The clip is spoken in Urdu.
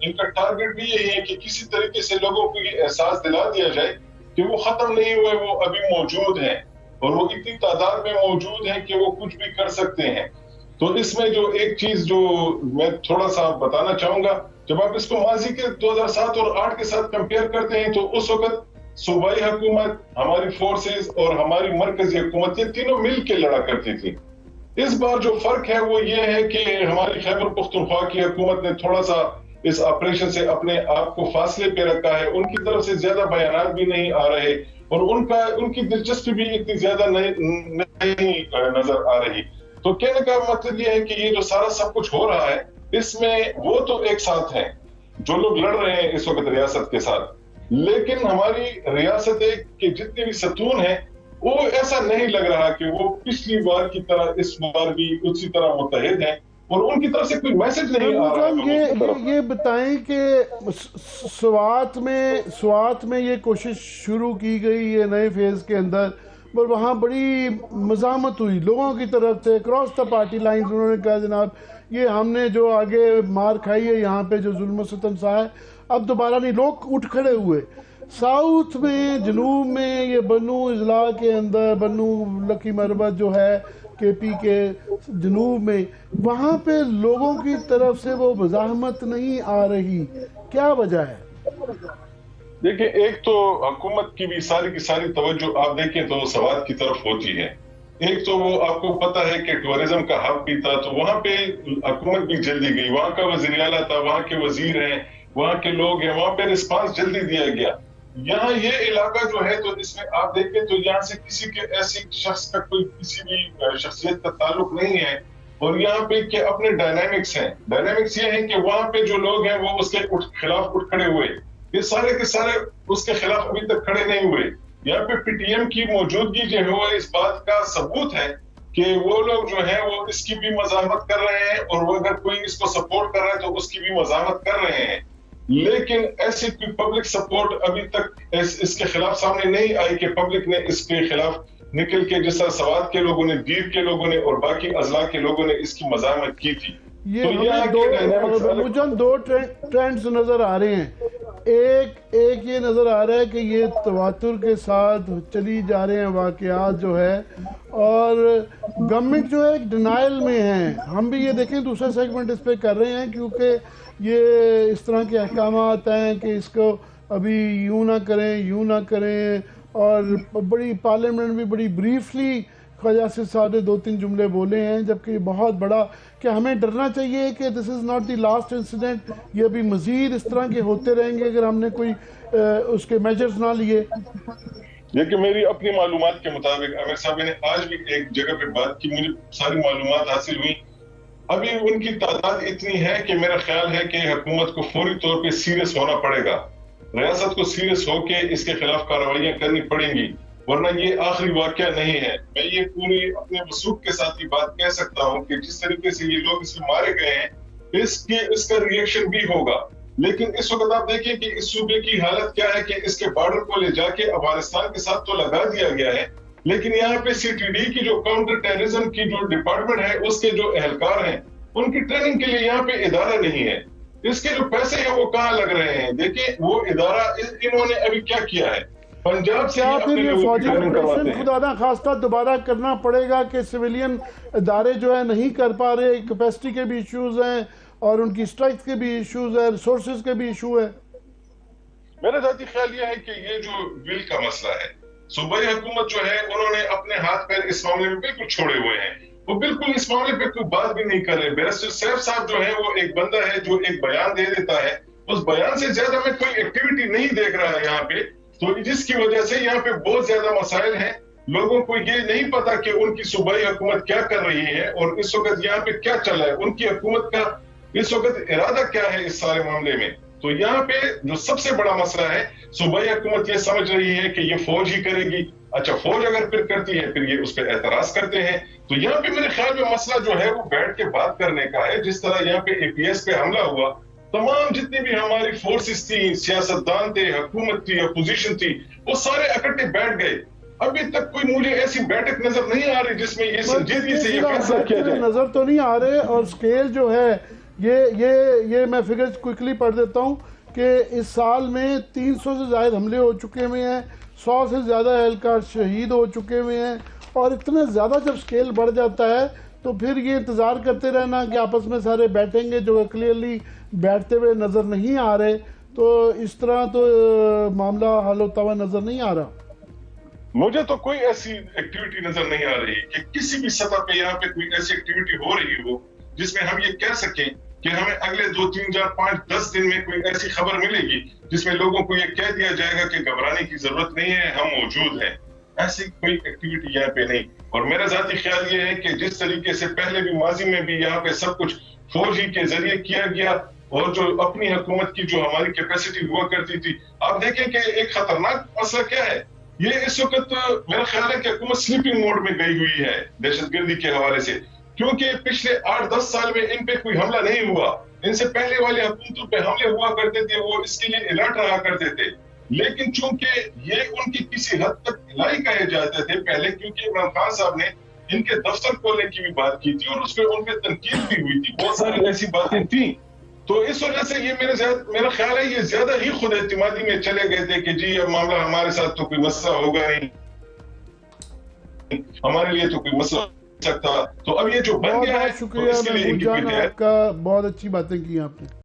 ان کا ٹارگٹ بھی یہی ہے کہ کسی طریقے سے لوگوں کو یہ احساس دلا دیا جائے کہ وہ ختم نہیں ہوئے، وہ ابھی موجود ہیں اور وہ اتنی تعداد میں موجود ہیں کہ وہ کچھ بھی کر سکتے ہیں۔ تو اس میں جو ایک چیز جو میں تھوڑا سا بتانا چاہوں گا، جب آپ اس کو ماضی کے 2007 اور 2008 کے ساتھ کمپیئر کرتے ہیں تو اس وقت صوبائی حکومت، ہماری فورسز اور ہماری مرکزی حکومت یہ تینوں مل کے لڑا کرتی تھی۔ اس بار جو فرق ہے وہ یہ ہے کہ ہماری خیبر پختونخوا کی حکومت نے تھوڑا سا اس آپریشن سے اپنے آپ کو فاصلے پہ رکھا ہے، ان کی طرف سے زیادہ بیانات بھی نہیں آ رہے اور ان کی دلچسپی بھی اتنی زیادہ نہیں نظر آ رہی۔ تو کہنے کا مطلب یہ ہے کہ یہ جو سارا سب کچھ ہو رہا ہے اس میں وہ تو ایک ساتھ ہیں جو لوگ لڑ رہے ہیں اس وقت ریاست کے ساتھ، لیکن ہماری ریاست کے جتنے بھی ستون ہیں وہ ایسا نہیں لگ رہا کہ وہ پچھلی بار کی طرح اس بار بھی اسی طرح متحد ہیں اور ان کی طرف سے کوئی میسج نہیں آ رہا۔ یہ بتائیں کہ سوات میں یہ کوشش شروع کی گئی ہے نئے فیز کے اندر، پر وہاں بڑی مزاحمت ہوئی لوگوں کی طرف سے، کراس دا پارٹی لائنز۔ انہوں نے کہا جناب یہ ہم نے جو آگے مار کھائی ہے یہاں پہ جو ظلم و ستم سا ہے اب دوبارہ نہیں، لوگ اٹھ کھڑے ہوئے۔ ساؤتھ میں، جنوب میں، یہ بنو اضلاع کے اندر، بنو لکی مربت جو ہے کے پی کے جنوب میں، وہاں پہ لوگوں کی طرف سے وہ مزاحمت نہیں آ رہی، کیا وجہ ہے؟ دیکھیں، ایک تو حکومت کی بھی ساری کی ساری توجہ آپ دیکھیں تو سوات کی طرف ہوتی ہے۔ ایک تو وہ آپ کو پتہ ہے کہ ٹورزم کا ہب بھی تھا تو وہاں پہ حکومت بھی جلدی گئی، وہاں کا وزیر اعلیٰ تھا، وہاں کے وزیر ہیں، وہاں کے لوگ ہیں، وہاں پہ رسپانس جلدی دیا گیا۔ یہاں یہ علاقہ جو ہے تو اس میں آپ دیکھیں تو یہاں سے کسی کے ایسی شخص کا کوئی کسی بھی شخصیت کا تعلق نہیں ہے اور یہاں پہ کہ اپنے ڈائنامکس ہیں۔ ڈائنامکس یہ ہے کہ وہاں پہ جو لوگ ہیں وہ اس کے خلاف اٹھ کھڑے ہوئے، یہ سارے کے سارے اس کے خلاف ابھی تک کھڑے نہیں ہوئے۔ یہاں پہ پی ٹی ایم کی موجودگی جو ہے اس بات کا ثبوت ہے کہ وہ لوگ جو ہیں وہ اس کی بھی مزاحمت کر رہے ہیں اور وہ اگر کوئی اس کو سپورٹ کر رہا ہے تو اس کی بھی مزاحمت کر رہے ہیں، لیکن ایسی کوئی پبلک سپورٹ ابھی تک اس کے خلاف سامنے نہیں آئی کہ پبلک نے اس کے خلاف نکل کے، جس طرح سوات کے لوگوں نے، دیر کے لوگوں نے اور باقی اضلاع کے لوگوں نے اس کی مزاحمت کی تھی۔ یہ دو ٹرینڈز نظر آ رہے ہیں۔ ایک یہ نظر آ رہا ہے کہ یہ تواتر کے ساتھ چلی جا رہے ہیں واقعات جو ہے، اور گورنمنٹ جو ہے ایک ڈینائل میں ہے۔ ہم بھی یہ دیکھیں دوسرا سیگمنٹ اس پہ کر رہے ہیں کیونکہ یہ اس طرح کے احکامات ہیں کہ اس کو ابھی یوں نہ کریں اور بڑی پارلیمنٹ بھی بڑی بریفلی خواجہ آصف صاحب نے 2-3 جملے بولے ہیں، جبکہ یہ بہت بڑا کہ ہمیں ڈرنا چاہیے کہ this is not the last incident, یہ ابھی مزید اس طرح کے ہوتے رہیں گے اگر ہم نے کوئی اس کے میجرز نہ لیے۔ دیکھیں، میری اپنی معلومات کے مطابق عامر صاحب نے آج بھی ایک جگہ پہ بات کی، مجھے ساری معلومات حاصل ہوئی، ابھی ان کی تعداد اتنی ہے کہ میرا خیال ہے کہ حکومت کو فوری طور پہ سیریس ہونا پڑے گا، ریاست کو سیریس ہو کے اس کے خلاف کارروائیاں کرنی پڑیں گی، ورنہ یہ آخری واقعہ نہیں ہے۔ میں یہ پوری اپنے وثوق کے ساتھ یہ بات کہہ سکتا ہوں کہ جس طریقے سے یہ لوگ اس میں مارے گئے ہیں اس کا ریئیکشن بھی ہوگا، لیکن اس وقت آپ دیکھیں کہ اس صوبے کی حالت کیا ہے کہ اس کے بارڈر کو لے جا کے افغانستان کے ساتھ تو لگا دیا گیا ہے، لیکن یہاں پہ سی ٹی ڈی کی جو کاؤنٹر ٹیررزم کی جو ڈپارٹمنٹ ہے اس کے جو اہلکار ہیں ان کی ٹریننگ کے لیے یہاں پہ ادارہ نہیں ہے، اس کے جو پیسے ہیں وہ کہاں لگ رہے ہیں؟ دیکھیں وہ ادارہ انہوں نے ابھی کیا کیا ہے، پنجاب سے پھر یہ فوجی آپریشن خدا نہ خواستہ دوبارہ کرنا پڑے گا کہ سویلین ادارے جو ہے نہیں کر پا رہے، کیپیسٹی کے بھی ایشوز ہیں اور ان کی اسٹرائک کے بھی ایشوز ہیں، ریسورسز کے بھی ایشو ہے۔ میرا ذاتی خیال یہ ہے کہ یہ جو ول کا مسئلہ ہے، صوبائی حکومت جو ہے انہوں نے اپنے ہاتھ پیر اس معاملے میں بالکل چھوڑے ہوئے ہیں، وہ بالکل اس معاملے پہ کوئی بات بھی نہیں کر رہے۔ بیرسٹر سیف صاحب جو ہے وہ ایک بندہ ہے جو ایک بیان دے دیتا ہے، اس بیان سے زیادہ میں کوئی ایکٹیویٹی نہیں دیکھ رہا یہاں پہ، تو جس کی وجہ سے یہاں پہ بہت زیادہ مسائل ہیں، لوگوں کو یہ نہیں پتا کہ ان کی صوبائی حکومت کیا کر رہی ہے اور اس وقت یہاں پہ کیا چل رہا ہے، ان کی حکومت کا اس وقت ارادہ کیا ہے اس سارے معاملے میں۔ تو یہاں پہ جو سب سے بڑا مسئلہ ہے، صوبائی حکومت یہ سمجھ رہی ہے کہ یہ فوج ہی کرے گی، اچھا فوج اگر پھر کرتی ہے پھر یہ اس پہ اعتراض کرتے ہیں، تو یہاں پہ میرے خیال میں مسئلہ جو ہے وہ بیٹھ کے بات کرنے کا ہے۔ جس طرح یہاں پہ اے پی ایس پہ حملہ ہوا، تمام جتنی بھی ہماری فورسز تھی، سیاستدان تھے، حکومت تھی، اپوزیشن تھی، وہ سارے اکٹھے بیٹھ گئے۔ ابھی تک کوئی مجھے ایسی بیٹھک نظر نہیں آ رہی جس میں یہ سنجیدگی سے یہ فیصلہ کیا جائے۔ نظر تو نہیں آ رہے، اور سکیل جو ہے یہ میں فگرز کوئکلی پڑھ دیتا ہوں کہ اس سال میں 300 سے زائد حملے ہو چکے ہوئے ہیں، 100 سے زیادہ اہلکار شہید ہو چکے ہوئے ہیں، اور اتنے زیادہ جب سکیل بڑھ جاتا ہے تو پھر یہ انتظار کرتے رہنا کہ آپس میں سارے بیٹھیں گے، جو کلیئرلی بیٹھتے ہوئے نظر نہیں آ رہے، تو اس طرح تو معاملہ حل ہوتا ہوا نظر نہیں آ رہا۔ مجھے تو کوئی ایسی ایکٹیویٹی نظر نہیں آ رہی کہ کسی بھی سطح پہ یہاں پہ کوئی ایسی ایکٹیویٹی ہو رہی ہو جس میں ہم یہ کہہ سکیں کہ ہمیں اگلے 2 3 4 5 10 دن میں کوئی ایسی خبر ملے گی جس میں لوگوں کو یہ کہہ دیا جائے گا کہ گھبرانے کی ضرورت نہیں ہے، ہم موجود ہیں۔ ایسی کوئی ایکٹیویٹی یہاں پہ نہیں۔ اور میرا ذاتی خیال یہ ہے کہ جس طریقے سے پہلے بھی ماضی میں بھی یہاں پہ سب کچھ فوج ہی کے ذریعے کیا گیا، اور جو اپنی حکومت کی جو ہماری کیپیسٹی ہوا کرتی تھی، آپ دیکھیں کہ ایک خطرناک مسئلہ کیا ہے، یہ اس وقت میرا خیال ہے کہ حکومت سلیپنگ موڈ میں گئی ہوئی ہے دہشت گردی کے حوالے سے، کیونکہ پچھلے 8-10 سال میں ان پہ کوئی حملہ نہیں ہوا۔ ان سے پہلے والے حکومتوں پہ حملے ہوا کرتے تھے، وہ اس کے لیے الرٹ رہا کرتے تھے، لیکن چونکہ یہ ان کی کسی حد تک لائی کہے جاتے تھے پہلے، کیونکہ عمران خان صاحب نے ان کے دفتر کھولنے کی بھی بات کی تھی اور اس پہ ان پہ تنقید بھی ہوئی تھی، بہت ساری ایسی باتیں تھیں۔ تو اس وجہ سے یہ میرا خیال ہے یہ زیادہ ہی خود اعتمادی میں چلے گئے تھے کہ جی اب معاملہ ہمارے ساتھ تو کوئی مسئلہ ہوگا نہیں، ہمارے لیے تو کوئی مسئلہ نہیں سکتا، تو اب یہ جو بن گیا ہے بہت شکریہ محمود جان، آپ کا بہت اچھی باتیں کی آپ نے۔